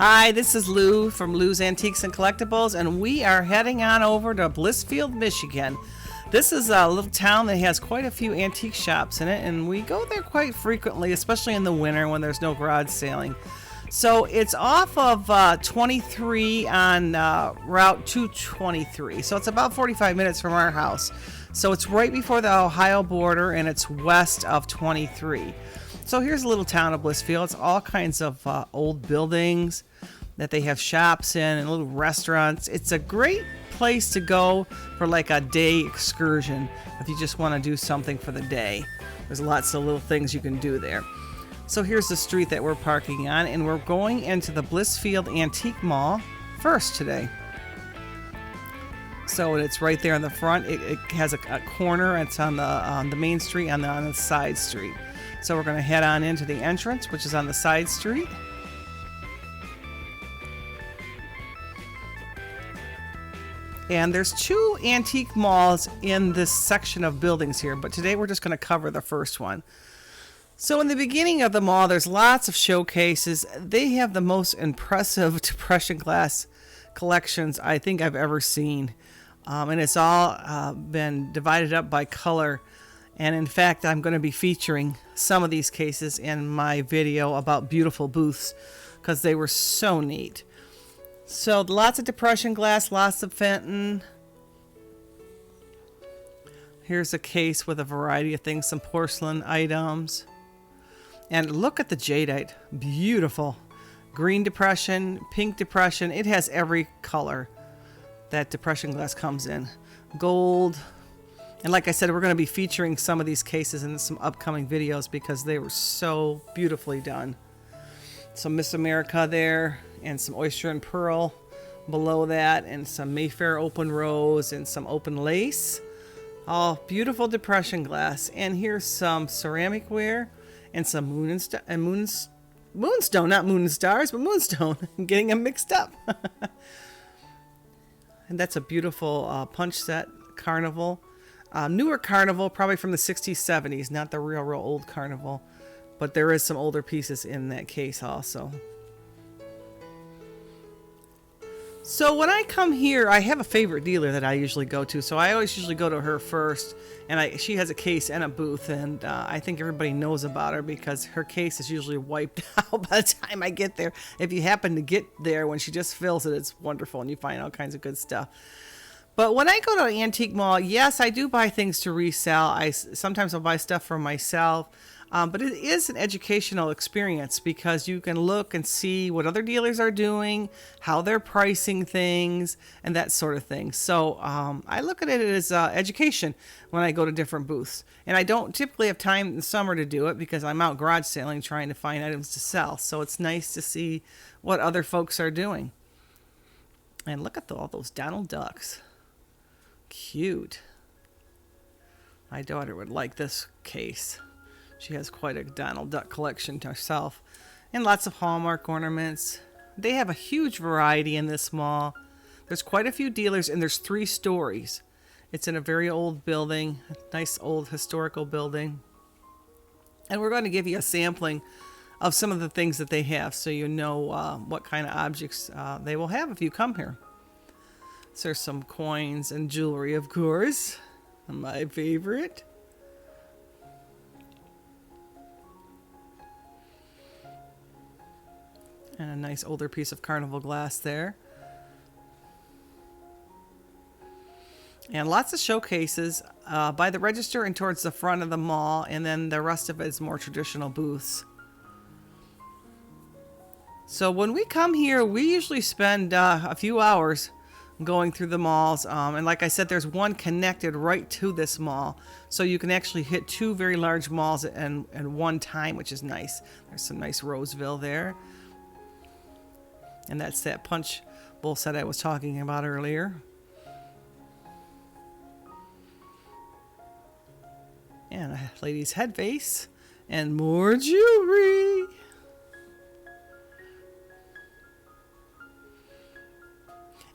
Hi, this is Lou from Lou's Antiques and Collectibles, and we are heading on over to Blissfield, Michigan. This is a little town that has quite a few antique shops in it, and we go there quite frequently, especially in the winter when there's no garage sailing. So it's off of 23 on Route 223, so it's about 45 minutes from our house. So it's right before the Ohio border, and it's west of 23. So here's a little town of Blissfield. It's all kinds of old buildings that they have shops in and little restaurants. It's a great place to go for like a day excursion if you just want to do something for the day. There's lots of little things you can do there. So here's the street that we're parking on, and we're going into the Blissfield Antique Mall first today. So it's right there in the front. It has a corner. It's on the main street, on the side street. So we're going to head on into the entrance, which is on the side street. And there's two antique malls in this section of buildings here, but today we're just going to cover the first one. So in the beginning of the mall, there's lots of showcases. They have the most impressive depression glass collections I think I've ever seen. And it's all been divided up by color. And in fact, I'm going to be featuring some of these cases in my video about beautiful booths because they were so neat. So lots of depression glass, lots of Fenton. Here's a case with a variety of things, some porcelain items. And look at the jadeite, beautiful. Green depression, pink depression, it has every color that depression glass comes in. Gold. And like I said, we're going to be featuring some of these cases in some upcoming videos because they were so beautifully done. Some Miss America there, and some oyster and pearl below that, and some Mayfair open rose, and some open lace. All beautiful depression glass. And here's some ceramic ware, and some moonstone, not moon and stars, but moonstone. I'm getting them mixed up. And that's a beautiful punch set, carnival. Newer carnival, probably from the 60s, 70s, not the real old carnival. But there is some older pieces in that case also. So when I come here, I have a favorite dealer that I usually go to. So I always usually go to her first. And she has a case and a booth. And I think everybody knows about her because her case is usually wiped out by the time I get there. If you happen to get there when she just fills it, it's wonderful. And you find all kinds of good stuff. But when I go to an antique mall, yes, I do buy things to resell. Sometimes I'll buy stuff for myself. But it is an educational experience because you can look and see what other dealers are doing, how they're pricing things, and that sort of thing. So I look at it as education when I go to different booths. And I don't typically have time in the summer to do it because I'm out garage sailing trying to find items to sell. So it's nice to see what other folks are doing. And look at all those Donald Ducks. Cute. My daughter would like this case. She has quite a Donald Duck collection herself. And lots of Hallmark ornaments. They have a huge variety in this mall. There's quite a few dealers, and there's 3 stories. It's in a very old building, a nice old historical building. And we're going to give you a sampling of some of the things that they have so you know what kind of objects they will have if you come here. So there's some coins and jewelry, of course. My favorite. And a nice older piece of carnival glass there. And lots of showcases by the register and towards the front of the mall. And then the rest of it is more traditional booths. So when we come here, we usually spend a few hours going through the malls. And like I said, there's one connected right to this mall. So you can actually hit 2 very large malls at one time, which is nice. There's some nice Roseville there. And that's that punch bowl set I was talking about earlier. And a lady's head vase. And more jewelry.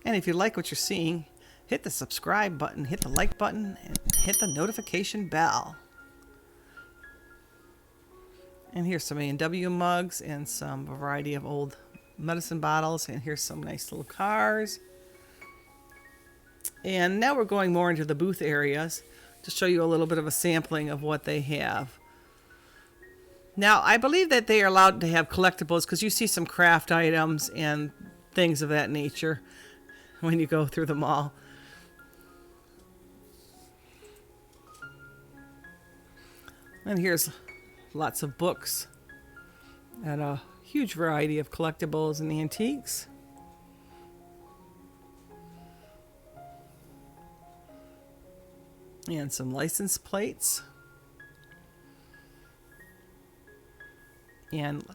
And if you like what you're seeing, hit the subscribe button, hit the like button, and hit the notification bell. And here's some A&W mugs and some variety of old medicine bottles, and here's some nice little cars. And now we're going more into the booth areas to show you a little bit of a sampling of what they have. Now, I believe that they are allowed to have collectibles because you see some craft items and things of that nature when you go through the mall. And here's lots of books and a huge variety of collectibles and antiques. And some license plates. And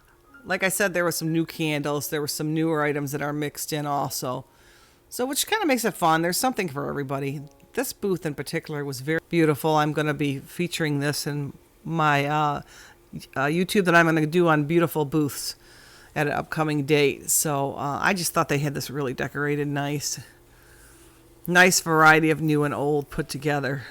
like I said, there were some new candles. There were some newer items that are mixed in also. So which kind of makes it fun. There's something for everybody. This booth in particular was very beautiful. I'm going to be featuring this in my YouTube that I'm going to do on beautiful booths at an upcoming date. So I just thought they had this really decorated nice variety of new and old put together.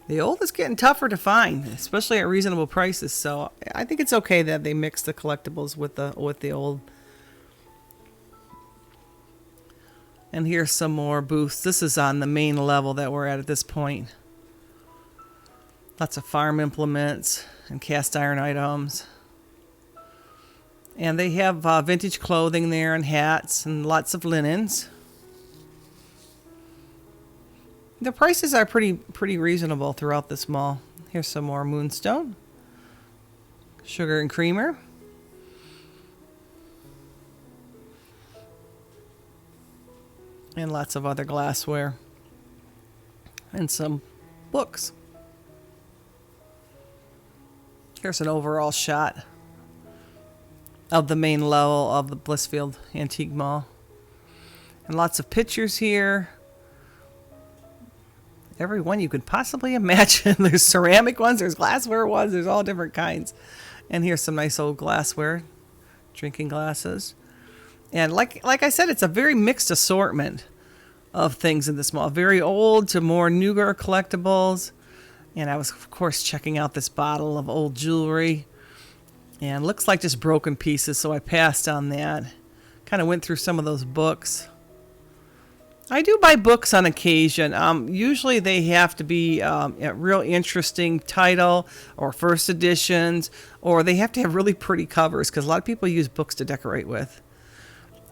The old is getting tougher to find, especially at reasonable prices. So I think it's okay that they mix the collectibles with the old. And here's some more booths. This is on the main level that we're at this point. Lots of farm implements and cast iron items. And they have vintage clothing there and hats and lots of linens. The prices are pretty reasonable throughout this mall. Here's some more moonstone. Sugar and creamer. And lots of other glassware. And some books. Here's an overall shot of the main level of the Blissfield Antique Mall. And lots of pictures here. Every one you could possibly imagine. There's ceramic ones, there's glassware ones, there's all different kinds. And here's some nice old glassware, drinking glasses. And like I said, it's a very mixed assortment of things in this mall. Very old to more newer collectibles. And I was, of course, checking out this bottle of old jewelry. And looks like just broken pieces, so I passed on that. Kind of went through some of those books. I do buy books on occasion. Usually they have to be a real interesting title or first editions, or they have to have really pretty covers because a lot of people use books to decorate with.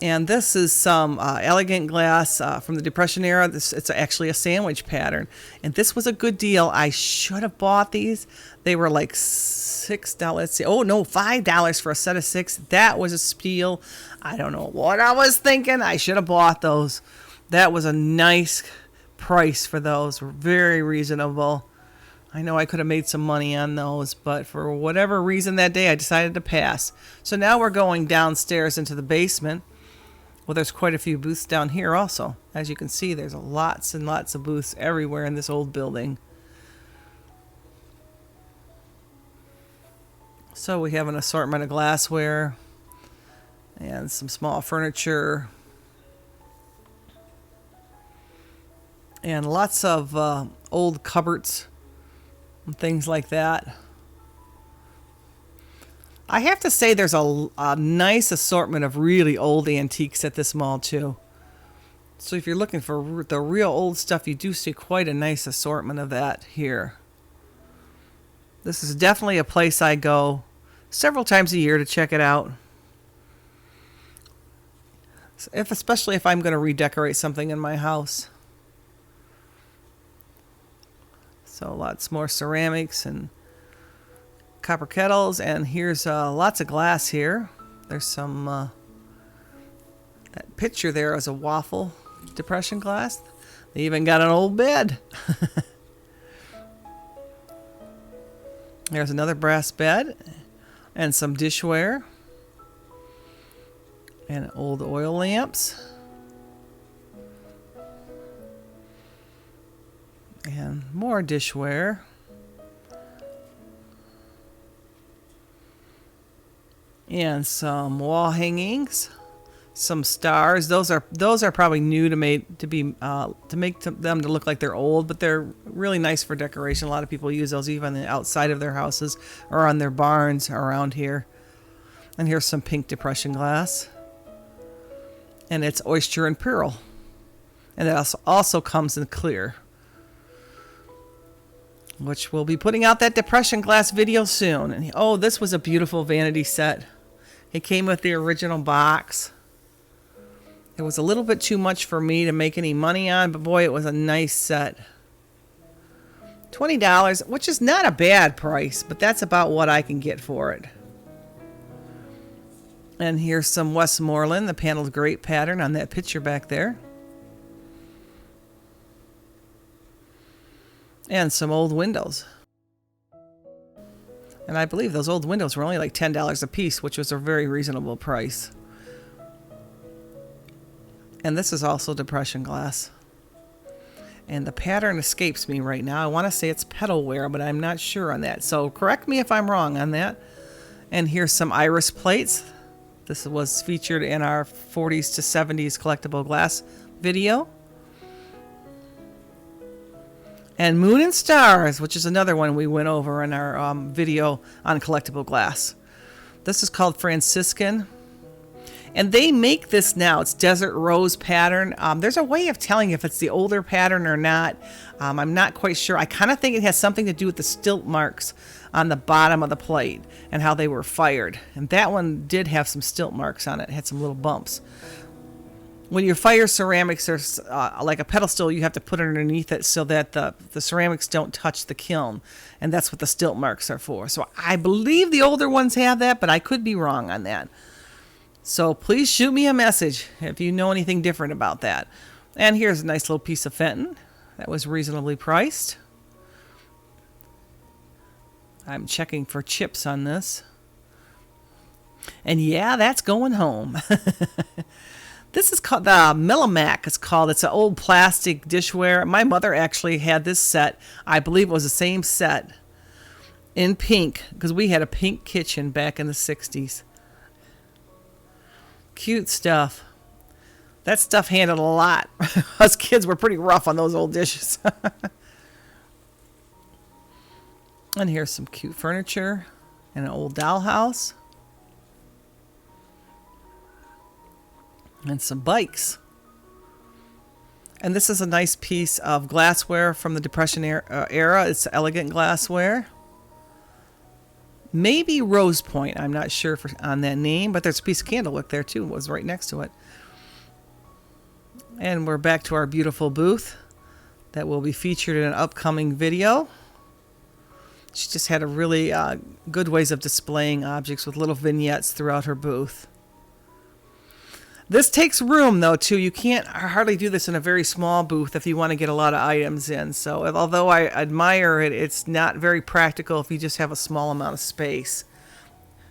And this is some elegant glass from the Depression era. It's actually a sandwich pattern. And this was a good deal. I should have bought these. They were like $6. Let's see. Oh, no, $5 for a set of 6. That was a steal. I don't know what I was thinking. I should have bought those. That was a nice price for those. Very reasonable. I know I could have made some money on those, but for whatever reason that day, I decided to pass. So now we're going downstairs into the basement. Well, there's quite a few booths down here also. As you can see, there's lots and lots of booths everywhere in this old building. So we have an assortment of glassware and some small furniture and lots of old cupboards and things like that. I have to say there's a nice assortment of really old antiques at this mall too. So if you're looking for the real old stuff, you do see quite a nice assortment of that here. This is definitely a place I go several times a year to check it out. Especially if I'm going to redecorate something in my house. So lots more ceramics and copper kettles, and here's lots of glass here. There's some that picture there is a waffle Depression glass. They even got an old bed. There's another brass bed and some dishware and old oil lamps and more dishware. And some wall hangings, some stars. Those are probably new to make them to look like they're old, but they're really nice for decoration. A lot of people use those even outside of their houses or on their barns around here. And here's some pink depression glass. And it's oyster and pearl. And it also comes in clear, which we'll be putting out that depression glass video soon. And oh, this was a beautiful vanity set. It came with the original box. It was a little bit too much for me to make any money on, but boy, it was a nice set. $20, which is not a bad price, but that's about what I can get for it. And here's some Westmoreland, the paneled grape pattern on that picture back there. And some old windows. And I believe those old windows were only like $10 a piece, which was a very reasonable price. And this is also depression glass. And the pattern escapes me right now. I want to say it's petalware, but I'm not sure on that. So correct me if I'm wrong on that. And here's some iris plates. This was featured in our 40s to 70s collectible glass video. And Moon and Stars, which is another one we went over in our video on collectible glass. This is called Franciscan. And they make this now. It's Desert Rose pattern. There's a way of telling if it's the older pattern or not. I'm not quite sure. I kind of think it has something to do with the stilt marks on the bottom of the plate and how they were fired. And that one did have some stilt marks on it. It had some little bumps. When you fire ceramics, or like a pedestal, you have to put it underneath it so that the ceramics don't touch the kiln. And that's what the stilt marks are for. So I believe the older ones have that, but I could be wrong on that. So please shoot me a message if you know anything different about that. And here's a nice little piece of Fenton that was reasonably priced. I'm checking for chips on this. And yeah, that's going home. This is called the Melamac. It's an old plastic dishware. My mother actually had this set. I believe it was the same set in pink, because we had a pink kitchen back in the 60s. Cute stuff. That stuff handled a lot. Us kids were pretty rough on those old dishes. And here's some cute furniture and an old dollhouse. And some bikes. And this is a nice piece of glassware from the Depression era. It's elegant glassware. Maybe Rose Point. I'm not sure on that name, but there's a piece of candlewick there too. It was right next to it. And we're back to our beautiful booth that will be featured in an upcoming video. She just had a really good ways of displaying objects with little vignettes throughout her booth. This takes room, though, too. You can't hardly do this in a very small booth if you want to get a lot of items in. So, although I admire it, it's not very practical if you just have a small amount of space.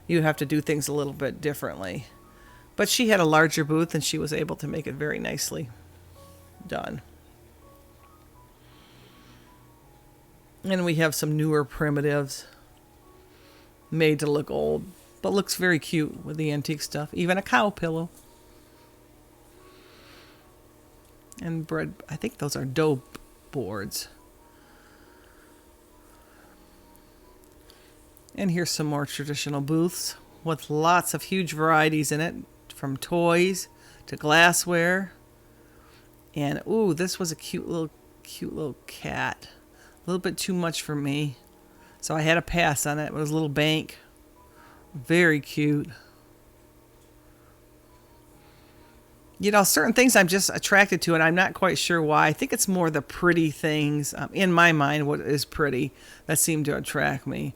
You have to do things a little bit differently. But she had a larger booth, and she was able to make it very nicely done. And we have some newer primitives made to look old, but looks very cute with the antique stuff. Even a cow pillow. And bread, I think those are dough boards. And here's some more traditional booths with lots of huge varieties in it, from toys to glassware. And ooh, this was a cute little cat. A little bit too much for me, so I had to pass on it. It was a little bank. Very cute. You know, certain things I'm just attracted to, and I'm not quite sure why. I think it's more the pretty things, in my mind, what is pretty, that seem to attract me.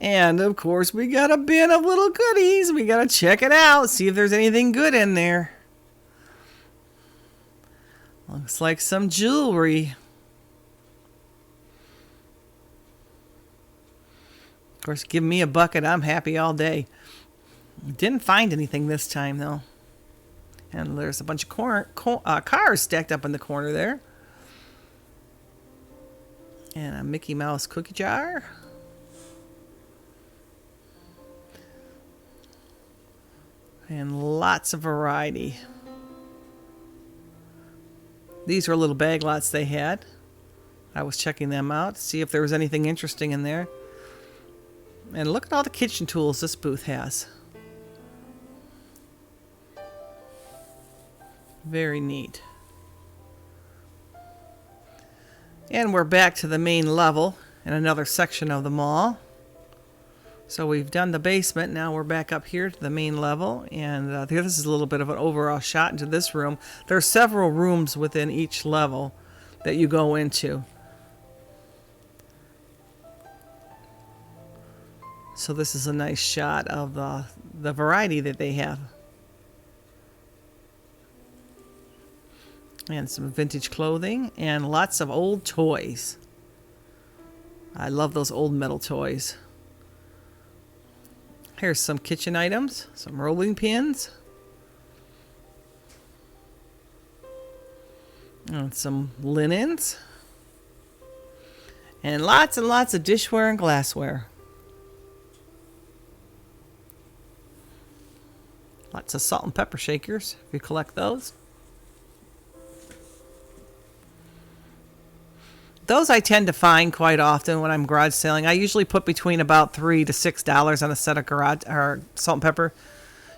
And, of course, we got a bin of little goodies. We got to check it out, see if there's anything good in there. Looks like some jewelry. Of course, give me a bucket, I'm happy all day. Didn't find anything this time, though. And there's a bunch of cars stacked up in the corner there. And a Mickey Mouse cookie jar. And lots of variety. These were little bag lots they had. I was checking them out to see if there was anything interesting in there. And look at all the kitchen tools this booth has. Very neat. And we're back to the main level in another section of the mall. So we've done the basement. Now we're back up here to the main level. And this is a little bit of an overall shot into this room. There are several rooms within each level that you go into. So this is a nice shot of the variety that they have. And some vintage clothing and lots of old toys. I love those old metal toys. Here's some kitchen items, some rolling pins, and some linens, and lots of dishware and glassware. Lots of salt and pepper shakers, if you collect those. Those I tend to find quite often when I'm garage selling. I usually put between about $3 to $6 on a set of garage or salt and pepper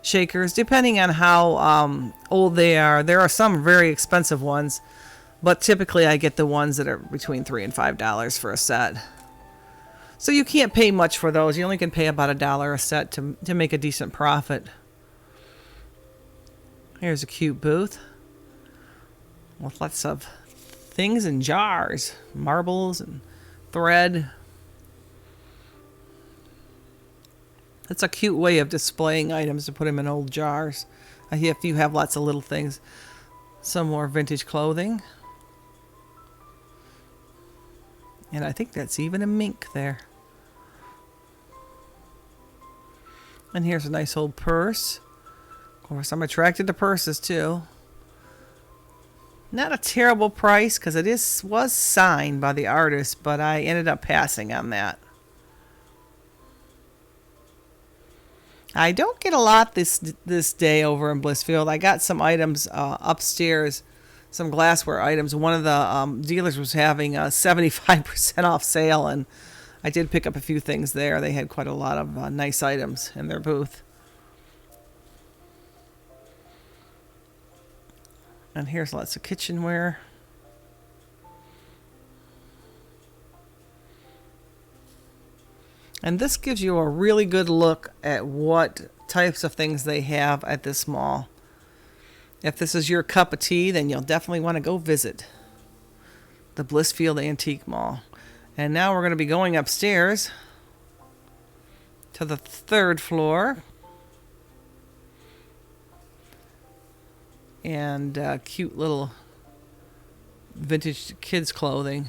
shakers, depending on how old they are. There are some very expensive ones, but typically I get the ones that are between $3 and $5 for a set. So you can't pay much for those. You only can pay about $1 a set to make a decent profit. Here's a cute booth with lots of things in jars, marbles and thread. It's a cute way of displaying items to put them in old jars. If you have lots of little things. Some more vintage clothing. And I think that's even a mink there. And here's a nice old purse. Of course, I'm attracted to purses too. Not a terrible price because it was signed by the artist, but I ended up passing on that. I don't get a lot this day over in Blissfield. I got some items upstairs, some glassware items. One of the dealers was having a 75% off sale, and I did pick up a few things there. They had quite a lot of nice items in their booth. And here's lots of kitchenware. And this gives you a really good look at what types of things they have at this mall. If this is your cup of tea, then you'll definitely want to go visit the Blissfield Antique Mall. And now we're going to be going upstairs to the 3rd floor. And cute little vintage kids clothing.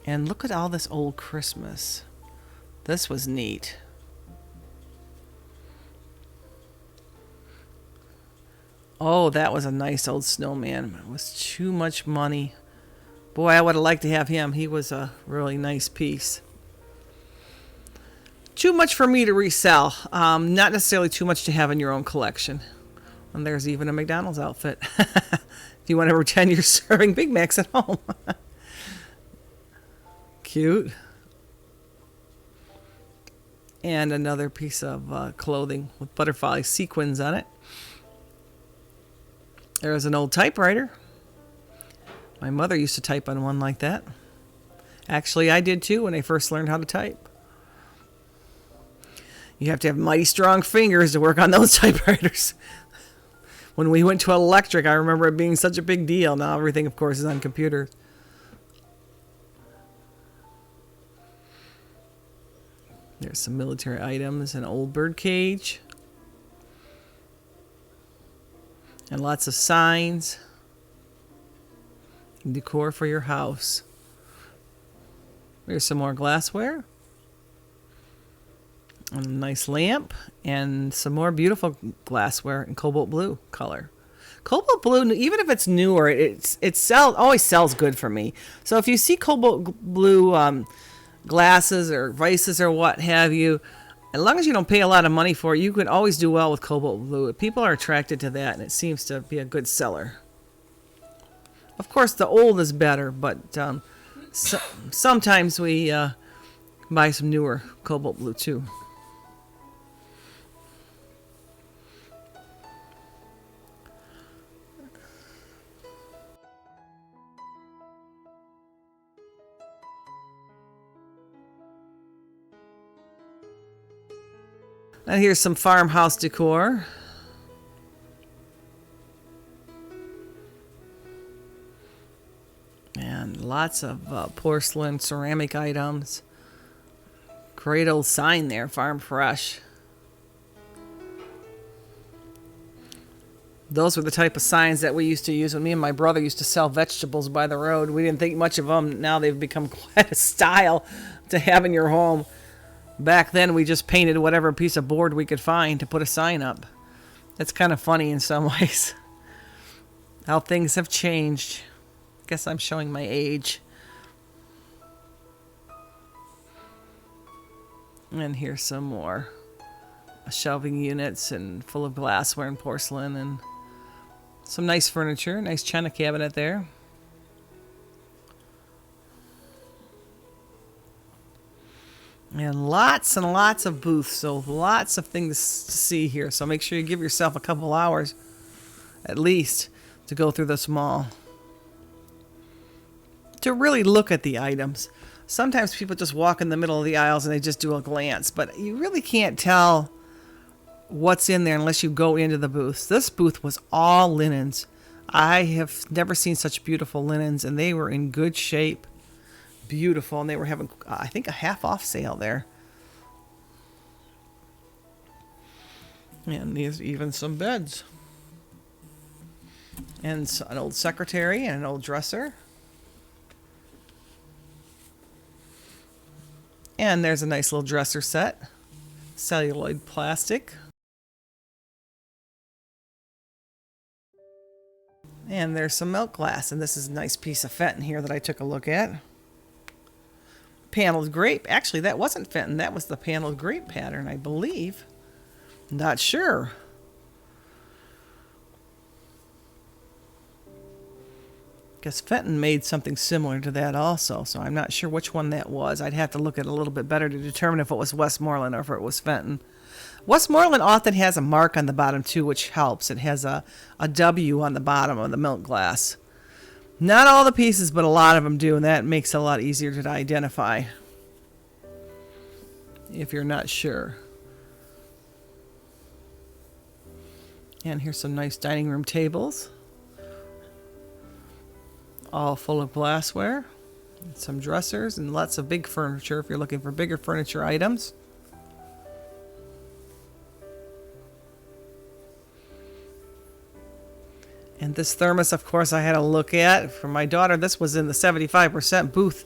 And look at all this old Christmas. This was neat. Oh, that was a nice old snowman. It was too much money. Boy, I would have liked to have him. He was a really nice piece. Too much for me to resell. Not necessarily too much to have in your own collection. And there's even a McDonald's outfit. If you want to pretend you're serving Big Macs at home. Cute. And another piece of clothing with butterfly sequins on it. There's an old typewriter. My mother used to type on one like that. Actually, I did too when I first learned how to type. You have to have mighty strong fingers to work on those typewriters. When we went to electric, I remember it being such a big deal. Now everything, of course, is on computers. There's some military items, an old bird cage. And lots of signs. Decor for your house. There's some more glassware. A nice lamp and some more beautiful glassware in cobalt blue color. Cobalt blue, even if it's newer, always sells good for me. So if you see cobalt blue glasses or vices or what have you, as long as you don't pay a lot of money for it, you could always do well with cobalt blue. People are attracted to that, and it seems to be a good seller. Of course, the old is better, but sometimes we buy some newer cobalt blue too. And here's some farmhouse decor. And lots of porcelain, ceramic items. Great old sign there, Farm Fresh. Those were the type of signs that we used to use when me and my brother used to sell vegetables by the road. We didn't think much of them. Now they've become quite a style to have in your home. Back then, we just painted whatever piece of board we could find to put a sign up. That's kind of funny in some ways. How things have changed. Guess I'm showing my age. And here's some more shelving units and full of glassware and porcelain and some nice furniture. Nice china cabinet there. And lots of booths, so lots of things to see here. So make sure you give yourself a couple hours at least to go through this mall, to really look at the items. Sometimes people just walk in the middle of the aisles and they just do a glance, but you really can't tell what's in there unless you go into the booths. This booth was all linens. I have never seen such beautiful linens, and they were in good shape. Beautiful, and they were having, I think, a half off sale there. And there's even some beds. And an old secretary and an old dresser. And there's a nice little dresser set. Celluloid plastic. And there's some milk glass. And this is a nice piece of Fenton here that I took a look at. Paneled grape. Actually, that wasn't Fenton. That was the paneled grape pattern, I believe. Not sure. Guess Fenton made something similar to that also, so I'm not sure which one that was. I'd have to look at it a little bit better to determine if it was Westmoreland or if it was Fenton. Westmoreland often has a mark on the bottom too, which helps. It has a W on the bottom of the milk glass. Not all the pieces, but a lot of them do, and that makes it a lot easier to identify if you're not sure. And here's some nice dining room tables, all full of glassware, some dressers, and lots of big furniture if you're looking for bigger furniture items. And this thermos, of course, I had a look at. For my daughter, this was in the 75% booth.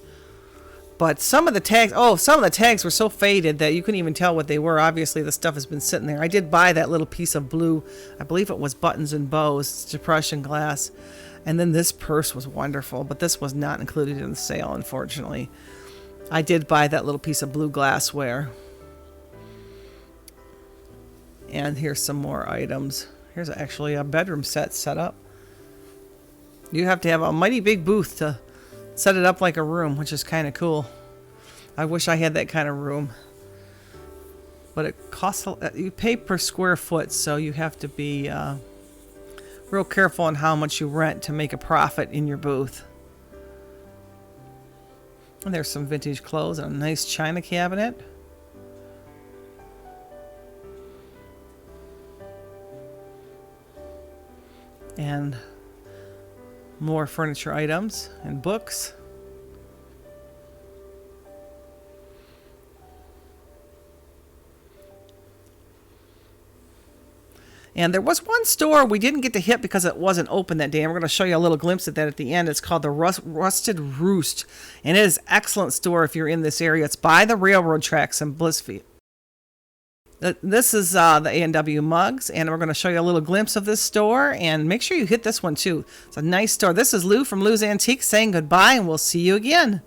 But some of the tags, some of the tags were so faded that you couldn't even tell what they were. Obviously, the stuff has been sitting there. I did buy that little piece of blue. I believe it was buttons and bows, depression glass. And then this purse was wonderful, but this was not included in the sale, unfortunately. I did buy that little piece of blue glassware. And here's some more items. Here's actually a bedroom set up. You have to have a mighty big booth to set it up like a room, which is kind of cool. I wish I had that kind of room. But it costs, you pay per square foot, so you have to be real careful on how much you rent to make a profit in your booth. And there's some vintage clothes and a nice china cabinet. And more furniture items and books. And there was one store we didn't get to hit because it wasn't open that day. And we're going to show you a little glimpse of that at the end. It's called the Rusted Roost. And it is an excellent store if you're in this area. It's by the railroad tracks in Blissfield. This is the A&W mugs, and we're going to show you a little glimpse of this store, and make sure you hit this one too. It's a nice store. This is Lou from Lou's Antiques saying goodbye, and we'll see you again.